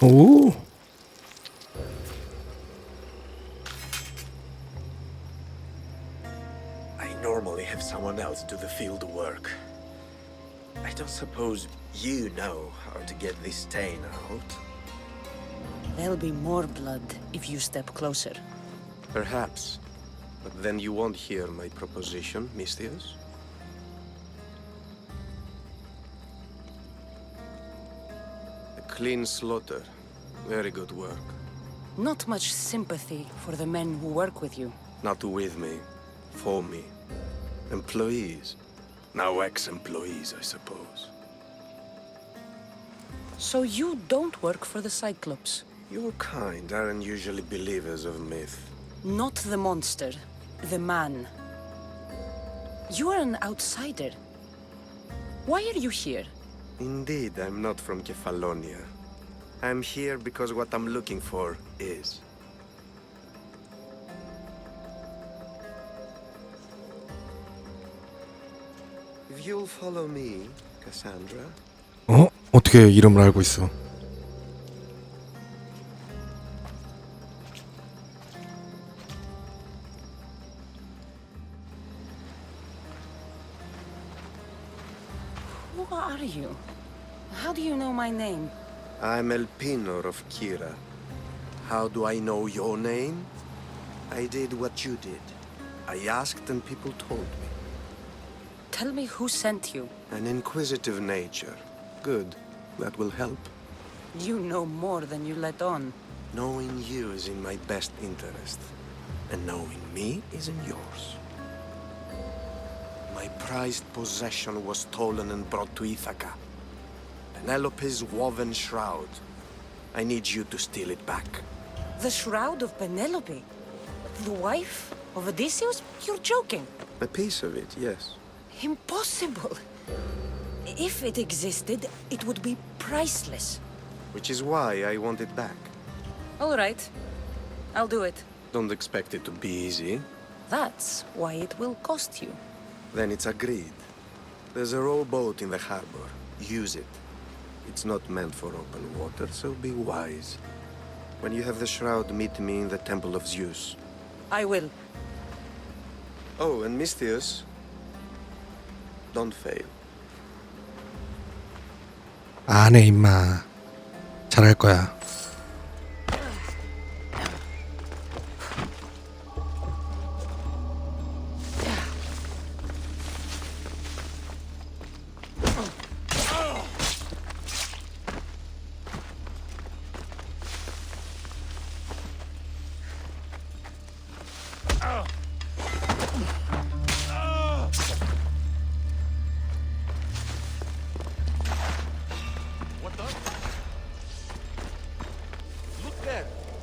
오. I normally have someone else do the field work. I don't suppose you know how to get this stain out. There'll be more blood if you step closer. Perhaps. But then you won't hear my proposition, Mistius. A clean slaughter. Very good work. Not much sympathy for the men who work with you. Not with me. For me. Employees. Now ex-employees, I suppose. So you don't work for the Cyclops? Your kind aren't usually believers of myth. Not the monster, the man. You are an outsider. Why are you here? Indeed, I'm not from Kefalonia. I'm here because what I'm looking for is. If you'll follow me, Cassandra. 어? 어떻게 이름을 알고 있어? Who are you? How do you know my name? I'm El Pinor of Kira. How do I know your name? I did what you did. I asked and people told me. Tell me who sent you. An inquisitive nature. Good. That will help. You know more than you let on. Knowing you is in my best interest. And knowing me is in yours. My prized possession was stolen and brought to Ithaca. Penelope's woven shroud. I need you to steal it back. The shroud of Penelope? The wife of Odysseus? You're joking. A piece of it, yes. Impossible. If it existed, it would be priceless. Which is why I want it back. All right. I'll do it. Don't expect it to be easy. That's why it will cost you. Then it's agreed. There's a rowboat in the harbor. Use it. It's not meant for open water, so be wise. When you have the shroud, meet me in the Temple of Zeus. I will. Oh, and Mistius, don't fail. 안 해, 임마. 잘할 거야.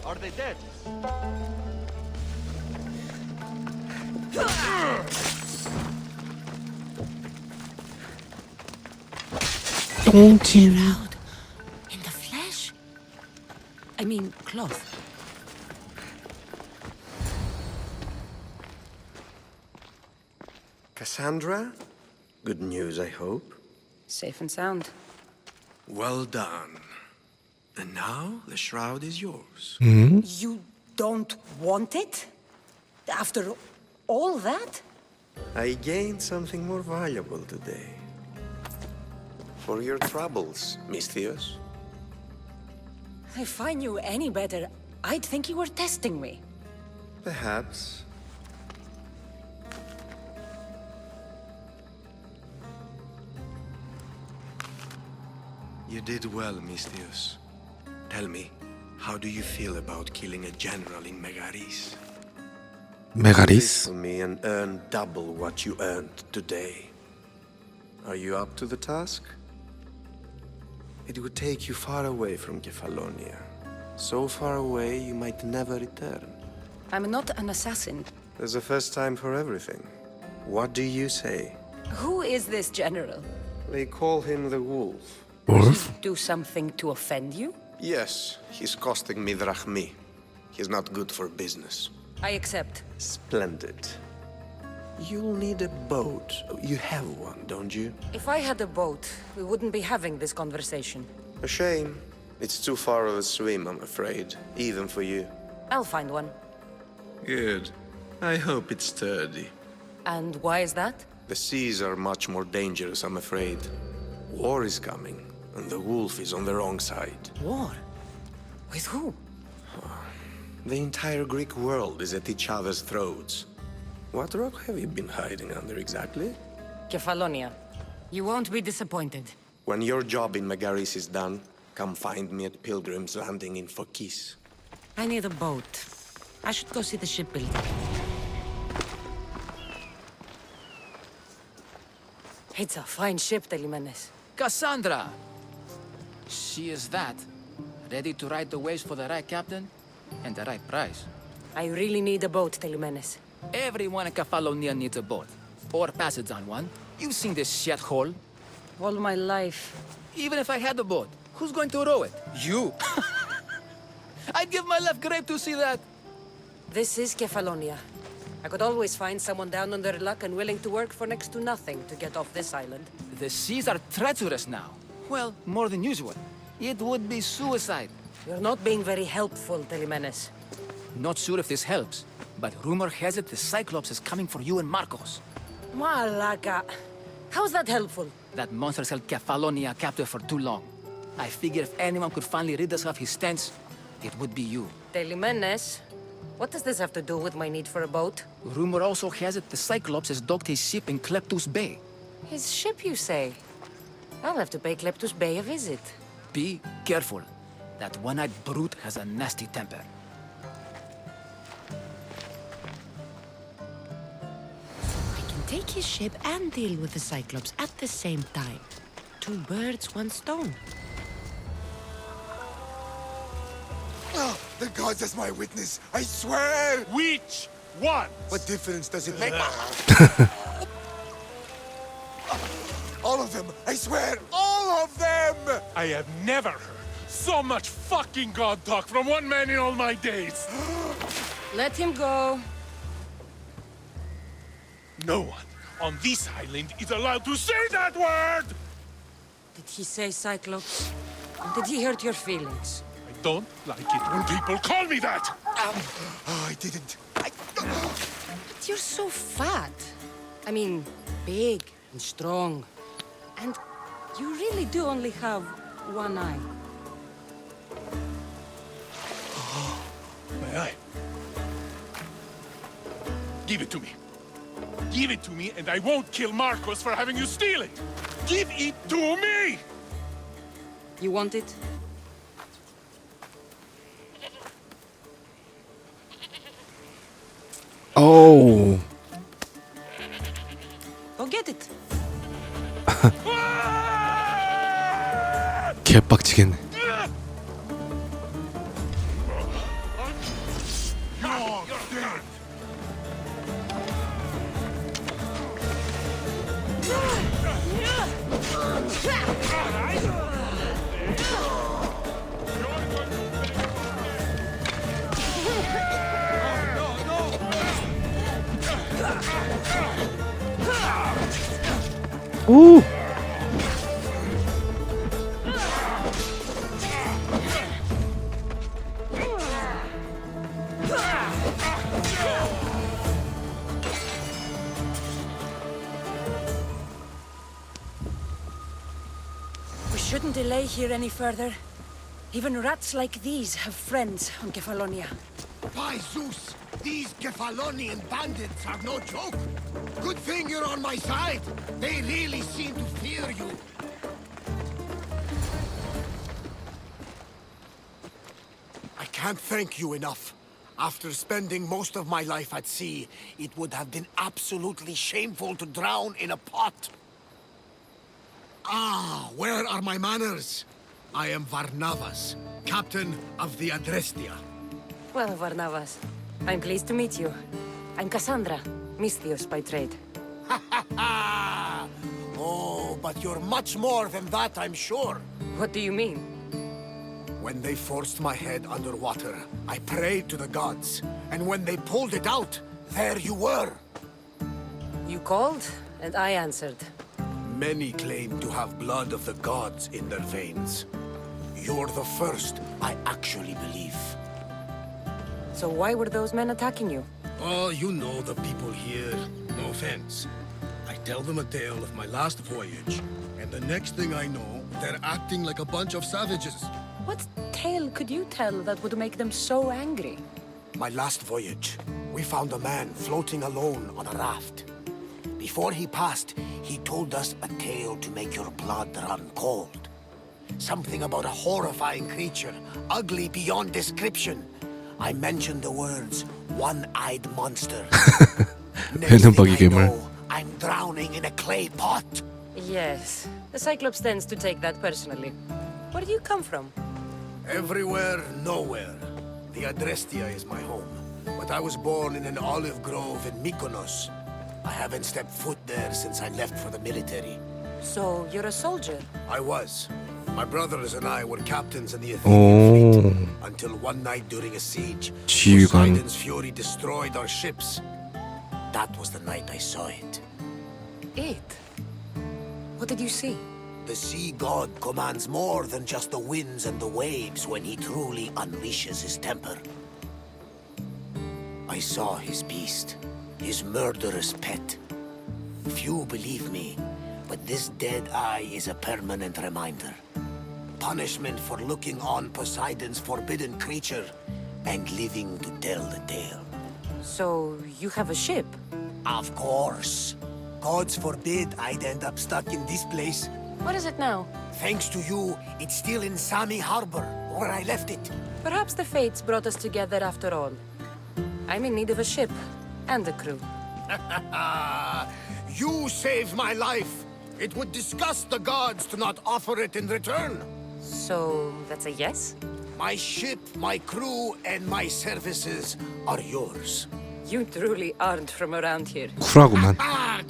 Are they dead? 똥침. Shroud? In the flesh? I mean, cloth. Cassandra? Good news, I hope. Safe and sound. Well done. And now the shroud is yours. You don't want it? After all that? I gained something more valuable today. For your troubles, Mistius. If I knew any better, I'd think you were testing me. Perhaps. You did well, Mistius. Tell me, how do you feel about killing a general in Megaris? Do 메가리스. this for me and earn double what you earned today. Are you up to the task? It would take you far away from Kefalonia. So far away you might never return. I'm not an assassin. There's a first time for everything. What do you say? Who is this general? They call him the Wolf. wolf? Do something to offend you? Yes, he's costing me drachmi. He's not good for business. I accept. Splendid. You'll need a boat. You have one, don't you? If I had a boat, we wouldn't be having this conversation. A shame. It's too far of a swim, I'm afraid, even for you. I'll find one. Good. I hope it's sturdy. And why is that? The seas are much more dangerous, I'm afraid. War is coming, and the wolf is on the wrong side. War? With who? The entire Greek world is at each other's throats. What rock have you been hiding under exactly? Kefalonia. You won't be disappointed. When your job in Megaris is done, come find me at Pilgrim's Landing in Phokis. I need a boat. I should go see the shipbuilding. It's a fine ship, Telimenes. Cassandra! She is that. Ready to ride the waves for the right captain and the right price. I really need a boat, Telimenes. Everyone in Kefalonia needs a boat. Or passage on one. You've seen this shithole. All my life. Even if I had a boat, who's going to row it? You! I'd give my left grape to see that. This is Kefalonia. I could always find someone down on their luck and willing to work for next to nothing to get off this island. The seas are treacherous now. Well, more than usual. It would be suicide. You're not being very helpful, Telimenes. Not sure if this helps, but rumor has it the Cyclops is coming for you and Marcos. Malaka. How's that helpful? That monster's held Kefalonia captive for too long. I figure if anyone could finally rid us of his stench, it would be you. Telimenes? What does this have to do with my need for a boat? Rumor also has it the Cyclops has docked his ship in Kleptus Bay. His ship, you say? I'll have to pay Kleptus Bay a visit. Be careful. That one-eyed brute has a nasty temper. I can take his ship and deal with the Cyclops at the same time. Two birds, one stone. Oh, the gods as my witness, I swear! Which one? What difference does it make? All of them, I swear, all of them! I have never heard so much fucking god talk from one man in all my days. Let him go. No one on this island is allowed to say that word! Did he say Cyclops? Did he hurt your feelings? I don't like it when people call me that! Oh, I didn't. But you're so fat. I mean, big and strong. And you really do only have one eye. My eye. Give it to me. Give it to me and I won't kill Marcos for having you steal it! Give it to me! You want it? Oh, Go get it. 개빡치겠네. You're dead! 오, We shouldn't delay here any further. Even rats like these have friends on Kefalonia. By Zeus, these Kefalonian bandits are no joke. Good thing you're on my side. They really seem to fear you. I can't thank you enough. After spending most of my life at sea, it would have been absolutely shameful to drown in a pot. Ah, where are my manners? I am Varnavas, captain of the Adrestia. Well, Varnavas, I'm pleased to meet you. I'm Cassandra, Misthios by trade. Oh, but you're much more than that, I'm sure. What do you mean? When they forced my head underwater, I prayed to the gods. And when they pulled it out, there you were. You called, and I answered. Many claim to have blood of the gods in their veins. You're the first I actually believe. So why were those men attacking you? Oh, you know the people here. No offense. I tell them a tale of my last voyage, and the next thing I know, they're acting like a bunch of savages. What tale could you tell that would make them so angry? My last voyage, we found a man floating alone on a raft. Before he passed, he told us a tale to make your blood run cold. Something about a horrifying creature, ugly beyond description. I mentioned the words, one-eyed monster. Next thing I know, I'm drowning in a clay pot. Yes, the Cyclops tends to take that personally. Where do you come from? Everywhere, nowhere. The Adrestia is my home, but I was born in an olive grove in Mykonos. I haven't stepped foot there since I left for the military. So, you're a soldier? I was. My brothers and I were captains in the Athenian fleet until one night during a siege, Poseidon's fury destroyed our ships. That was the night I saw it. It? What did you see? The sea god commands more than just the winds and the waves when he truly unleashes his temper. I saw his beast, his murderous pet. Few believe me, but this dead eye is a permanent reminder. Punishment for looking on Poseidon's forbidden creature and living to tell the tale. So, you have a ship? Of course. Gods forbid I'd end up stuck in this place. What is it now? Thanks to you, it's still in Sami Harbor, where I left it. Perhaps the fates brought us together after all. I'm in need of a ship and a crew. You saved my life. It would disgust the gods to not offer it in return. So, that's a yes? My ship, my crew, and my services are yours. You truly aren't from around here. 쿨하구만.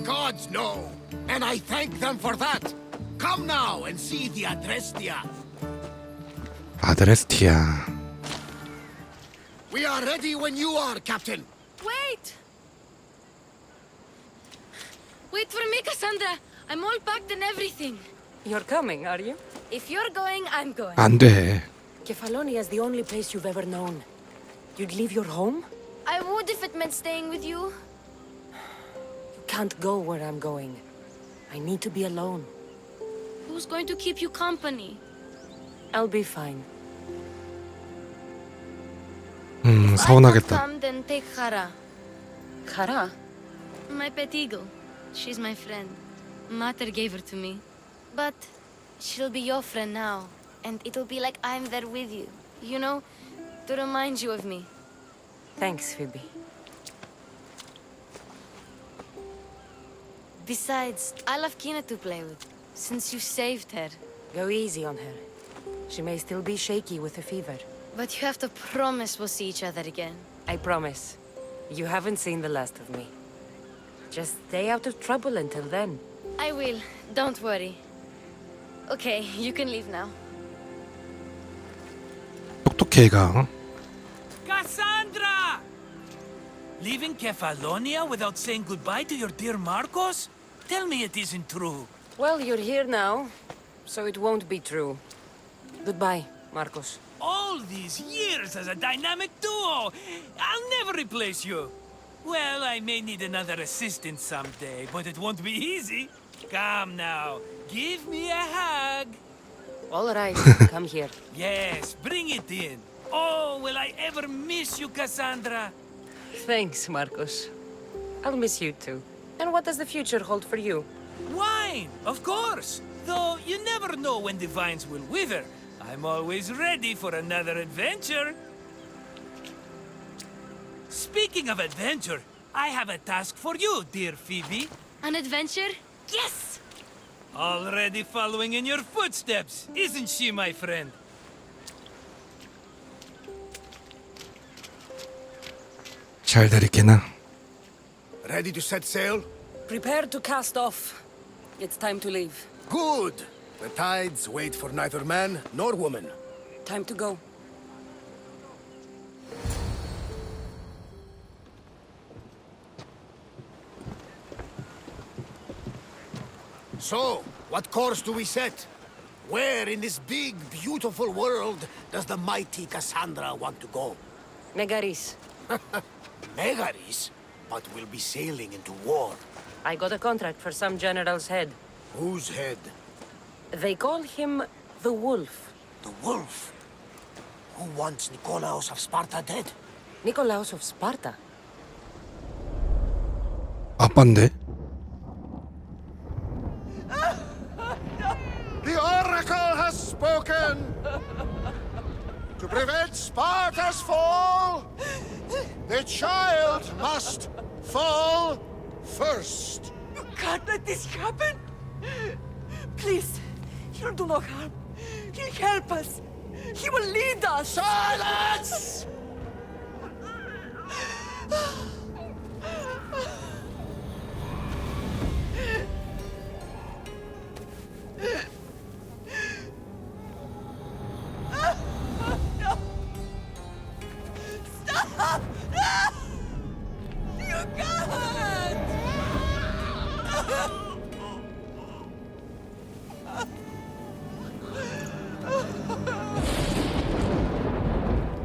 Gods know, and I thank them for that. Come now and see the Adrestia. 아드레스티아. We are ready when you are, Captain. Wait! Wait for me, Cassandra. I'm all packed and everything. You're coming, are you? If you're going, I'm going. 안 돼. Kefalonia is the only place you've ever known. You'd leave your home? I would if it meant staying with you. You can't go where I'm going. I need to be alone. Who's going to keep you company? I'll be fine. If I 서운하겠다. can't come, then take Hara. Kara? My pet eagle. She's my friend. Mater gave her to me. But she'll be your friend now. And it'll be like I'm there with you. You know, to remind you of me. Thanks, Phoebe. Besides, I love Kina to play with. Since you saved her. Go easy on her. She may still be shaky with a fever. But you have to promise we'll see each other again. I promise. You haven't seen the last of me. Just stay out of trouble until then. I will. Don't worry. Okay, you can leave now. 똑똑해 얘가. Cassandra! Leaving Kefalonia without saying goodbye to your dear Marcos? Tell me it isn't true. Well, you're here now, so it won't be true. Goodbye, Marcos. All these years as a dynamic duo! I'll never replace you! Well, I may need another assistant someday, but it won't be easy. Come now, give me a hug. All right, come here. Yes, bring it in. Oh, will I ever miss you, Cassandra? Thanks, Marcos. I'll miss you too. And what does the future hold for you? Wine, of course. Though you never know when the vines will wither. I'm always ready for another adventure. Speaking of adventure, I have a task for you, dear Phoebe. An adventure? Yes! Already following in your footsteps, isn't she, my friend? 잘 들이키나? Ready to set sail? Prepare to cast off. It's time to leave. Good. The tides wait for neither man nor woman. Time to go. So, what course do we set? Where in this big, beautiful world does the mighty Cassandra want to go? Megaris. Megaris? But we'll be sailing into war. I got a contract for some general's head. Whose head? They call him the Wolf. The Wolf? Who wants Nikolaos of Sparta dead? Nikolaos of Sparta. 아빠인데? The Oracle has spoken! To prevent Sparta's fall, the child must fall first. You can't let this happen! Please, he'll do no harm. He'll help us. He will lead us. Silence! Stop! You can't!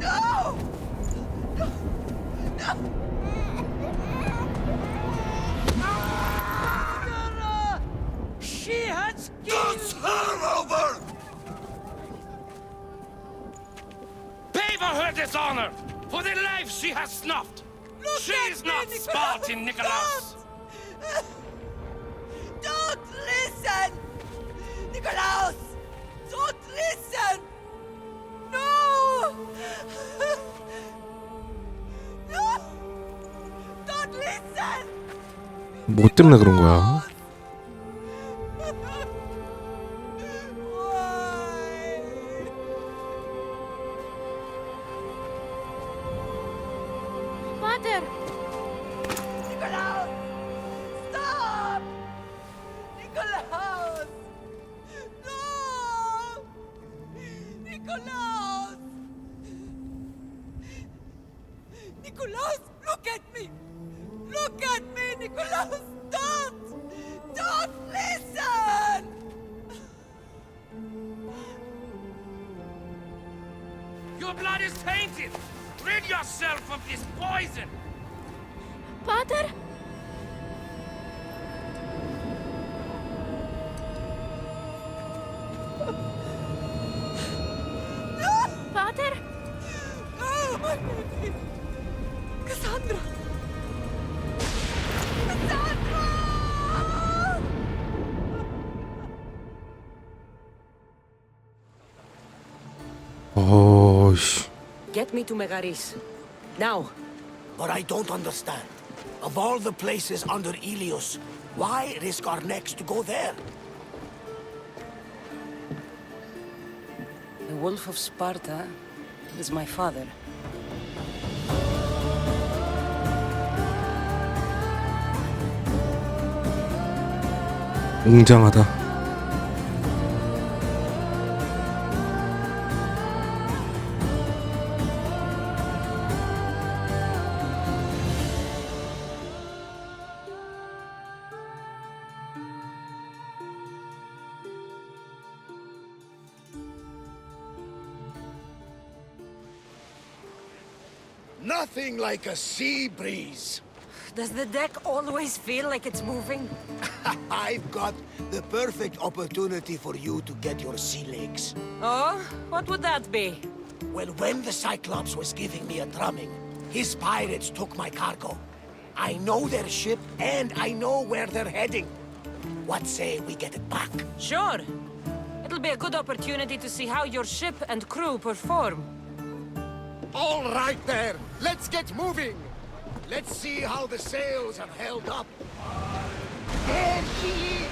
No! No! Sarah! She has killed... It's her over! Pay for her dishonor! For the life she has snuffed! She is not Spartan, Nikolaos! Don't listen! Nikolaos! Don't listen! No! No! Don't listen! 뭐 때문에 그런 거야? Mother! Nikolaos! Stop! Nikolaos! No! Nikolaos! Nikolaos, look at me! Look at me, Nikolaos! Don't! Don't listen! Your blood is tainted! Rid yourself of this poison! Pater? Pater? Oh, my baby! Cassandra! Cassandra! 어이씨. Get me to Megaris. Now. But I don't understand. Of all the places under Ilios, why risk our necks to go there? The Wolf of Sparta is my father. 웅장하다. Nothing like a sea breeze. Does the deck always feel like it's moving? I've got the perfect opportunity for you to get your sea legs. Oh? What would that be? Well, when the Cyclops was giving me a drumming, his pirates took my cargo. I know their ship, and I know where they're heading. What say we get it back? Sure. It'll be a good opportunity to see how your ship and crew perform. All right there, let's get moving. Let's see how the sails have held up. There she is!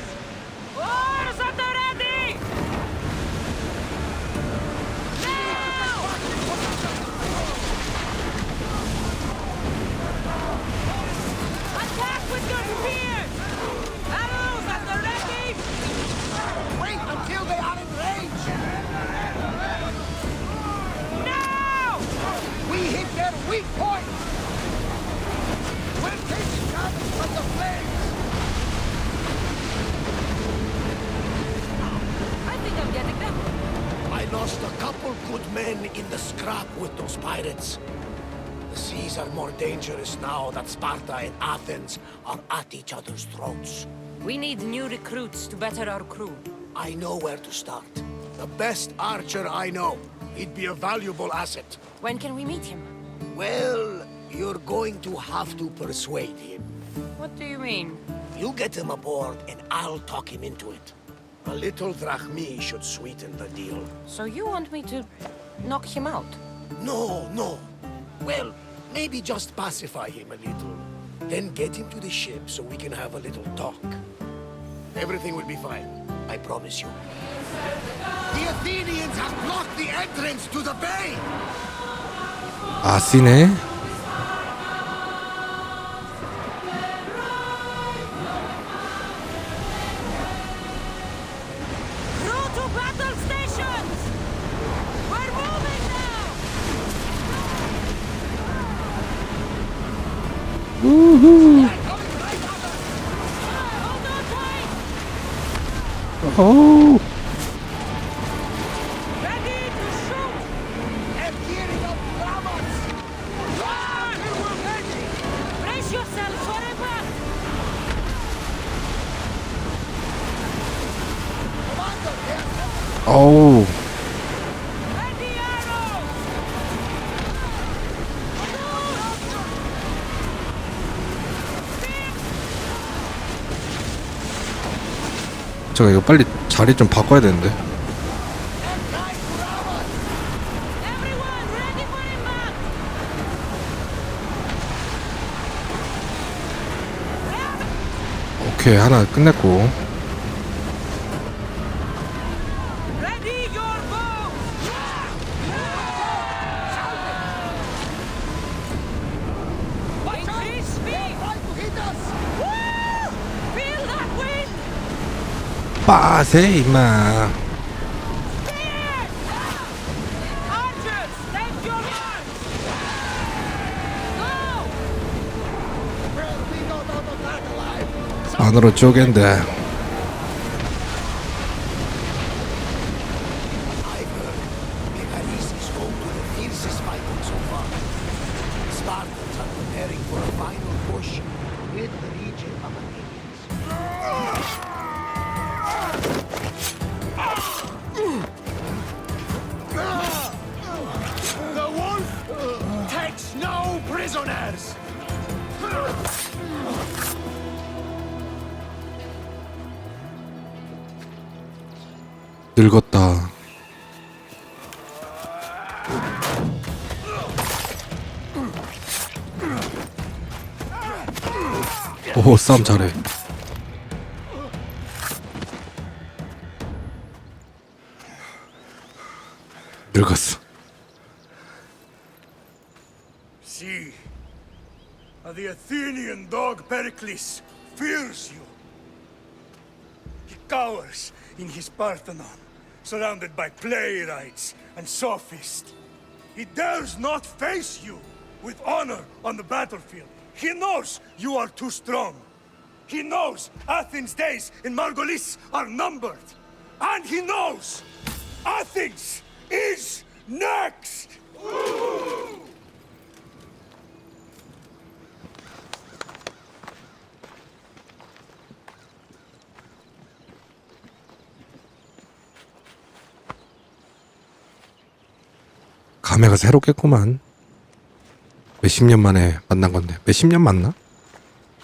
Oars at the ready! Now! Attack with your spears! Arrows at the ready! Wait until they are in range! Now! We hit their weak point! We're taking damage from the flames! couple good men in the scrap with those pirates. The seas are more dangerous now that Sparta and Athens are at each other's throats. We need new recruits to better our crew. I know where to start. The best archer I know. He'd be a valuable asset. When can we meet him? Well, you're going to have to persuade him. What do you mean? You get him aboard and I'll talk him into it. A little drachmi should sweeten the deal. So you want me to knock him out? No, no. Well, maybe just pacify him a little. Then get him to the ship so we can have a little talk. Everything will be fine. I promise you. The Athenians have blocked the entrance to the bay! 아, 쓰네. Crew to battle stations! We're moving now! 우후. 어허. Ready to shoot! Brace yourself for impact! 어우. Ready arrows! 제가 이거 빨리 자리 좀 바꿔야 되는데. Everyone ready for impact! 오케이, 하나 끝냈고. Ready your bows! Increase speed! Woo! Feel that wind! 빠세 임마. Archers, take your marks! Go! 안으로 쪼갠데. I've heard Megaris is home to the fiercest fighting so far. Spartans are preparing for a final push with the region of Athenians. The wolf takes no prisoners! 늙었다. 오, 싸움 잘해. 늙었어. See, the Athenian dog Pericles fears you. He cowers in his Parthenon, surrounded by playwrights and sophists. He dares not face you with honor on the battlefield. He knows you are too strong. He knows Athens' days in Margolis are numbered. And he knows Athens is next! 감회가 새롭겠구만. 몇십 년 만에 만난 건데. 몇십 년 맞나?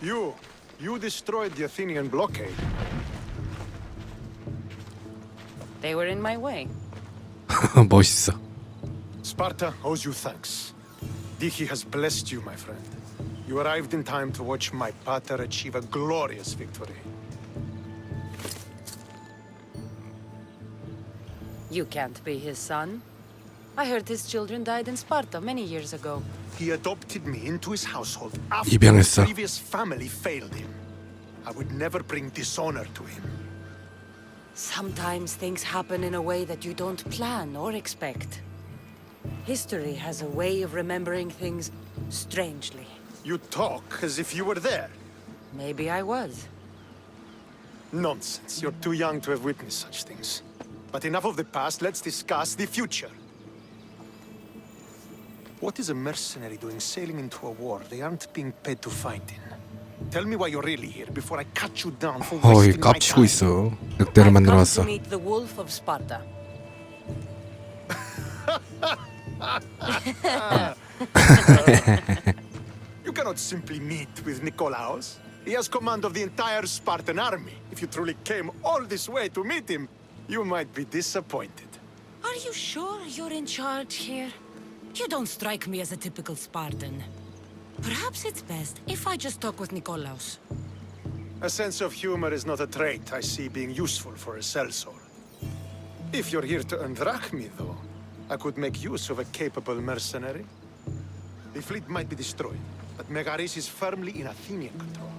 You destroyed the Athenian blockade. They were in my way. 멋있어. Sparta owes you thanks. Dichi has blessed you, my friend. You arrived in time to watch my pater achieve a glorious victory. You can't be his son. I heard his children died in Sparta many years ago. He adopted me into his household after 입양했어. his previous family failed him. I would never bring dishonor to him. Sometimes things happen in a way that you don't plan or expect. History has a way of remembering things strangely. You talk as if you were there. Maybe I was. Nonsense. You're too young to have witnessed such things. But enough of the past, let's discuss the future. What is a mercenary doing sailing into a war they aren't being paid to fight in? Tell me why you're really here before I cut you down for 어이 wasting my 깝치고 time. 있어. 늑대를 만들어 왔어. To meet the wolf of Sparta. You cannot simply meet with Nikolaos. He has command of the entire Spartan army. If you truly came all this way to meet him, you might be disappointed. Are you sure you're in charge here? You don't strike me as a typical Spartan. Perhaps it's best if I just talk with Nikolaos. A sense of humor is not a trait I see being useful for a sellsword. If you're here to earn drachmi, though, I could make use of a capable mercenary. The fleet might be destroyed, but Megaris is firmly in Athenian control.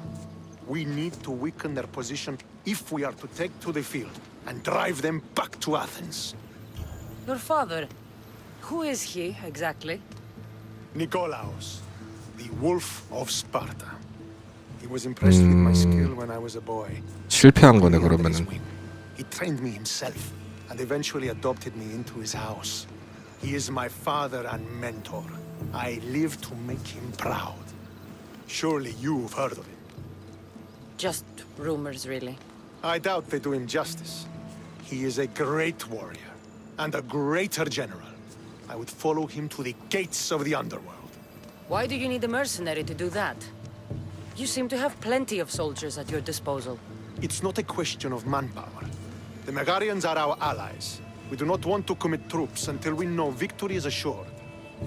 We need to weaken their position if we are to take to the field and drive them back to Athens. Your father, who is he exactly? Nikolaos, the Wolf of Sparta. He was impressed with my skill when I was a boy. 실패한 거네 그러면은. He trained me himself and eventually adopted me into his house. He is my father and mentor. I live to make him proud. Surely you've heard of him. Just rumors, really. I doubt they do him justice. He is a great warrior and a greater general. I would follow him to the gates of the underworld. Why do you need a mercenary to do that? You seem to have plenty of soldiers at your disposal. It's not a question of manpower. The Megarians are our allies. We do not want to commit troops until we know victory is assured.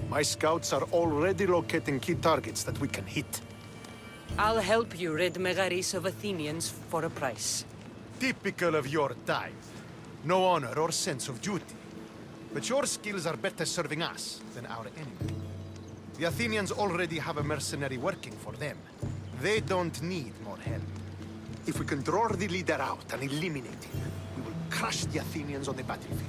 My scouts are already locating key targets that we can hit. I'll help you rid Megaris of Athenians for a price. Typical of your type. No honor or sense of duty. But your skills are better serving us than our enemy. The Athenians already have a mercenary working for them. They don't need more help. If we can draw the leader out and eliminate him, we will crush the Athenians on the battlefield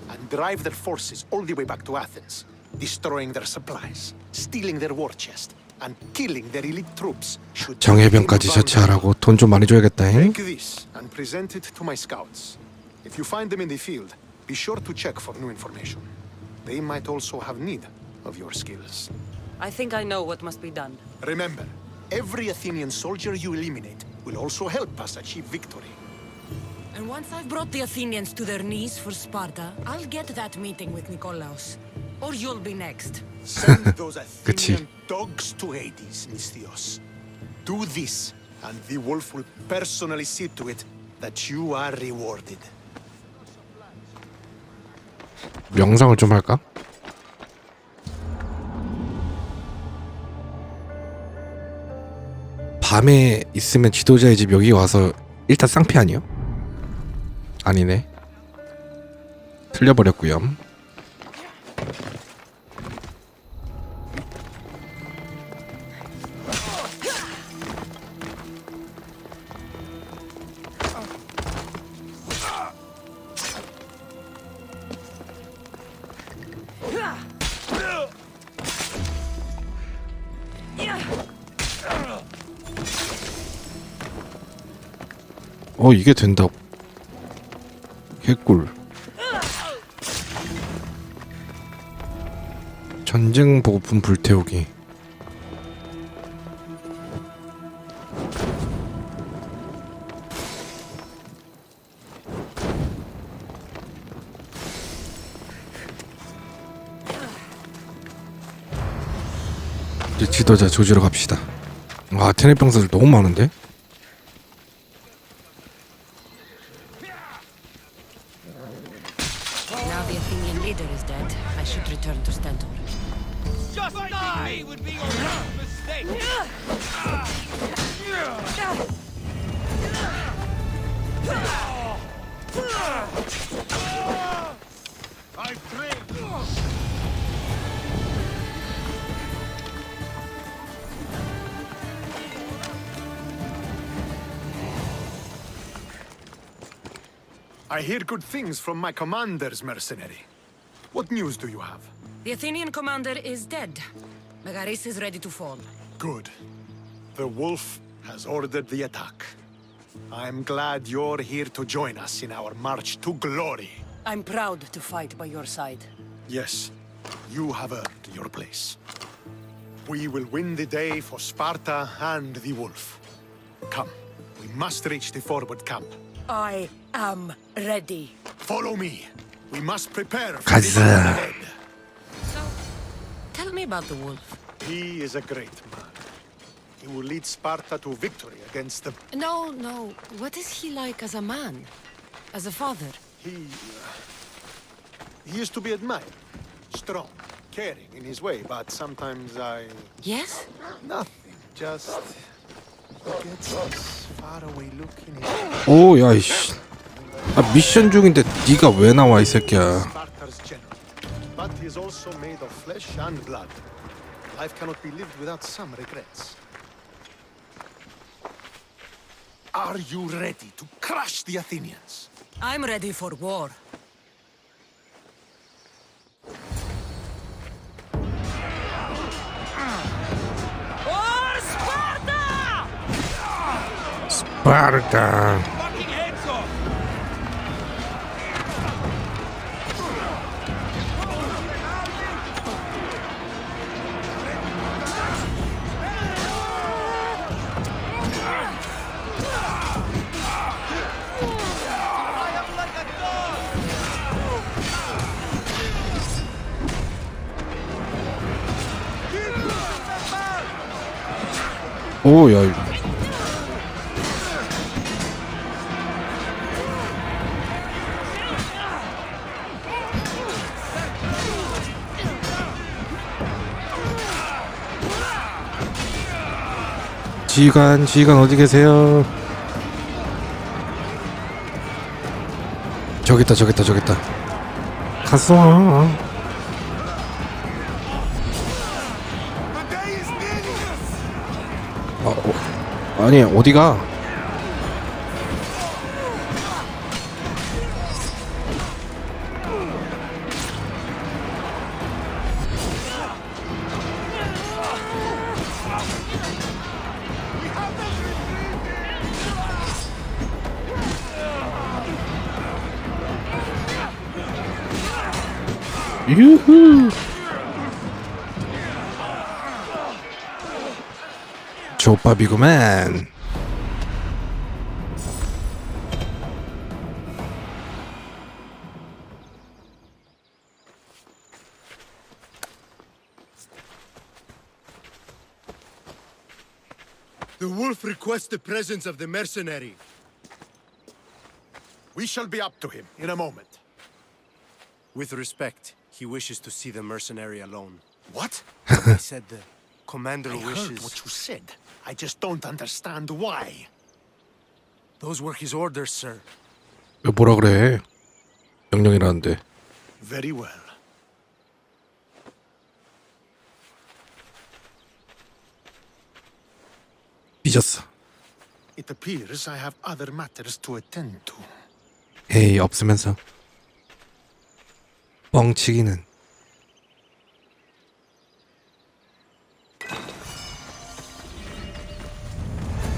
and drive their forces all the way back to Athens, destroying their supplies, stealing their war chest, and killing their elite troops. 정예병까지 처치하라고 돈 좀 많이 줘야겠다. 잉? Take this and present it to my scouts. If you find them in the field, be sure to check for new information. They might also have need of your skills. I think I know what must be done. Remember, every Athenian soldier you eliminate will also help us achieve victory. And once I've brought the Athenians to their knees for Sparta, I'll get that meeting with Nikolaos. Or you'll be next. Send those 그치. Athenian dogs to Hades, Misthios. Do this, and the wolf will personally see to it that you are rewarded. 명상을 좀 할까? 밤에 있으면 지도자의 집 여기 와서 일단 쌍피 아니요? 아니네. 틀려버렸구요. 이게 된다고. 개꿀. 전쟁 보급품 불태우기. 이제 지도자 조지러 갑시다. 아, 테네 병사들 너무 많은데? Now the Athenian leader is dead, I should return to Stentor. Just die! Would be your worst mistake. I pray. I hear good things from my commanders, mercenary. What news do you have? The Athenian commander is dead. Megaris is ready to fall. Good. The wolf has ordered the attack. I'm glad you're here to join us in our march to glory. I'm proud to fight by your side. Yes, You have earned your place. We will win the day for Sparta and the wolf. Come, we must reach the forward camp. I am ready. Follow me. We must prepare for 가자. the battle ahead. So, tell me about the wolf. He is a great man. He will lead Sparta to victory against the... No, no. What is he like as a man? As a father? He is to be admired. Strong, caring in his way, but sometimes I... Yes? Nothing, just... He gets this faraway look in his eyes. 오, 야, 이씨. 아, 미션 중인데 네가 왜 나와, 이 새끼야. Sparta's general, but he is also made of flesh and blood. Life cannot be lived without some regrets. Are you ready to crush the Athenians? I'm ready for war. For Sparta! 스파르타. Fucking heads off! 오, 야. 지휘관 어디 계세요? 저기 있다. 갔어. 아니, 어디가? 유후. 족밥이구만. The wolf requests the presence of the mercenary. We shall be up to him in a moment. With respect, he wishes to see the mercenary alone. What? He said the commander I wishes... heard what you said. I just don't understand why. Those were his orders, sir. 왜 뭐라 그래? 명령이라는데. Very well. 삐졌어. It appears I have other matters to attend to. 에이, 없으면서. 뻥치기는.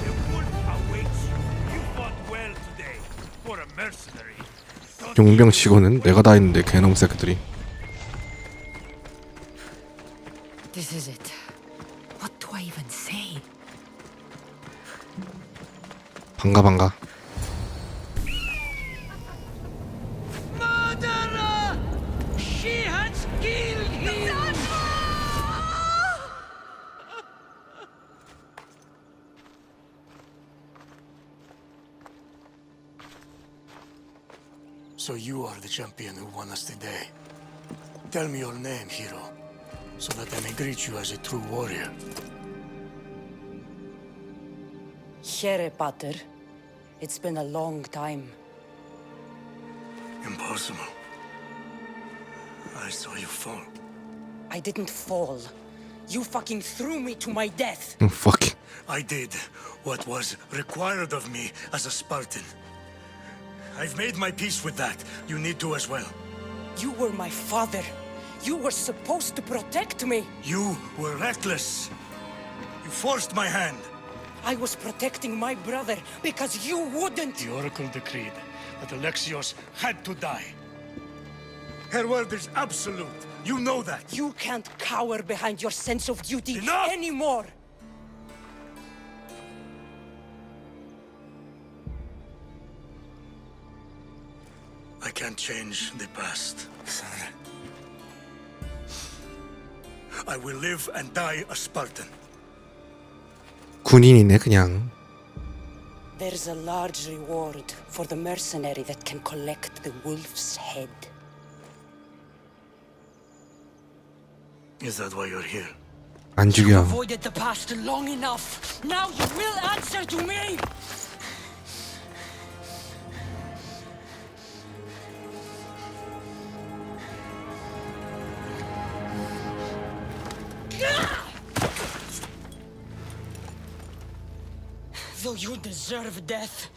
The wolf awaits you. You fought well today. For a mercenary. 용병 치고는 내가 다 했는데 개놈 새끼들이. This is it. What do I even say? 반가. Murderer! She has killed him! So you are the champion who won us today. Tell me your name, hero, so that I may greet you as a true warrior. Here, Pater. It's been a long time. Impossible. I saw you fall. I didn't fall. You fucking threw me to my death. Fuck. I did what was required of me as a Spartan. I've made my peace with that. You need to as well. You were my father. You were supposed to protect me. You were reckless. You forced my hand. I was protecting my brother because you wouldn't. The Oracle decreed that Alexios had to die. Her word is absolute. You know that. You can't cower behind your sense of duty Enough! anymore. I can't change the past, Cassandra. I will live and die a Spartan. 군인이네 그냥. There's a large reward for the mercenary that can collect the wolf's head. Is that why you're here? 안 죽여. Avoided the past long enough. Now you will answer to me. Though you deserve death,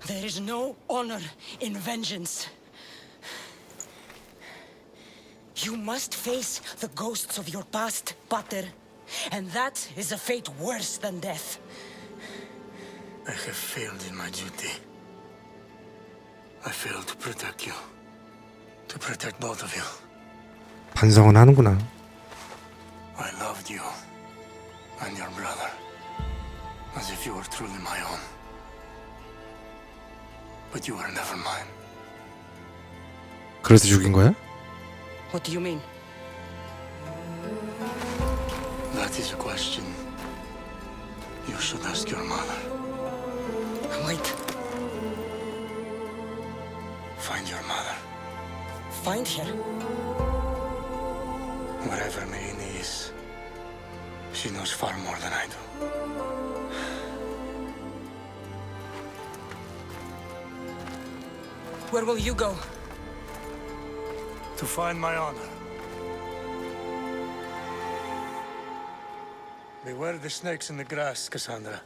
there is no honor in vengeance. You must face the ghosts of your past, Pater, and that is a fate worse than death. I have failed in my duty. I failed to protect you. To protect both of you. 반성은 하는구나. I loved you and your brother as if you were truly my own. But you were never mine. 그래서 죽인 거야? What do you mean? That is a question you should ask your mother. Wait. Find your mother. Find her? Wherever Meini is, she knows far more than I do. Where will you go? To find my honor. Beware the snakes in the grass, Cassandra.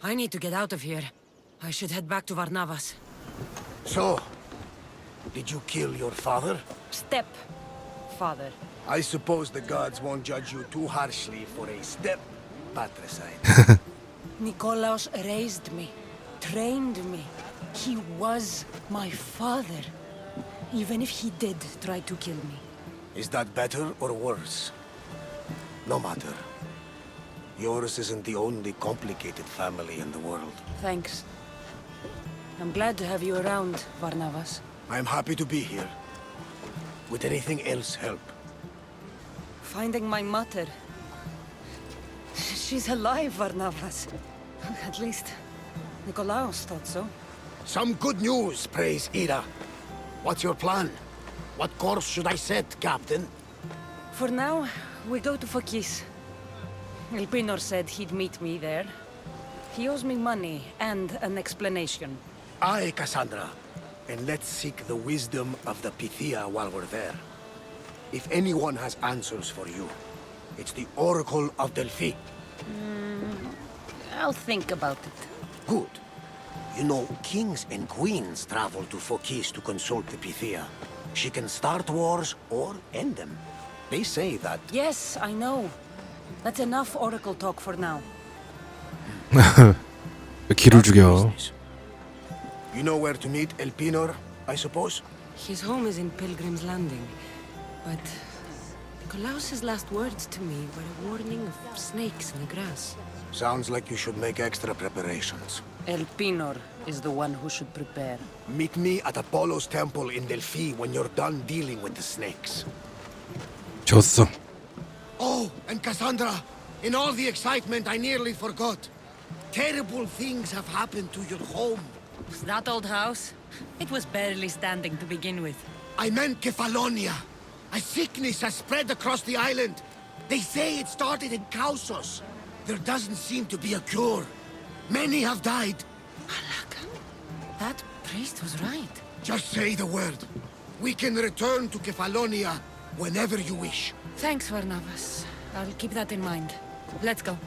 I need to get out of here. I should head back to Varnavas. So, did you kill your father? Step, father. I suppose the gods won't judge you too harshly for a step patricide. Nikolaos raised me, trained me. He was my father. Even if he did try to kill me. Is that better or worse? No matter. Yours isn't the only complicated family in the world. Thanks. I'm glad to have you around, Varnavas. I'm happy to be here. Would anything else help? Finding my mother. She's alive, Varnavas. At least, Nikolaos thought so. Some good news, praise Ira. What's your plan? What course should I set, Captain? For now, we go to Phokis. Elpinor said he'd meet me there. He owes me money and an explanation. Aye, Cassandra. And let's seek the wisdom of the Pythia while we're there. If anyone has answers for you, it's the Oracle of Delphi. I'll think about it. Good. You know, kings and queens travel to Phokis to consult the Pythia. She can start wars or end them. They say that... Yes, I know. That's enough oracle talk for now. 왜 기를 죽여? You know where to meet Elpinor, I suppose? His home is in Pilgrim's Landing. But Nikolaos' last words to me were a warning of snakes in the grass. Sounds like you should make extra preparations. Elpinor is the one who should prepare. Meet me at Apollo's temple in Delphi when you're done dealing with the snakes. 졌어. Oh, and Cassandra, in all the excitement, I nearly forgot. Terrible things have happened to your home. That old house? It was barely standing to begin with. I meant Kefalonia. A sickness has spread across the island. They say it started in Kausos. There doesn't seem to be a cure. Many have died. That priest was right. Just say the word. We can return to Kefalonia whenever you wish. Thanks, Varnavas. I'll keep that in mind. Let's go.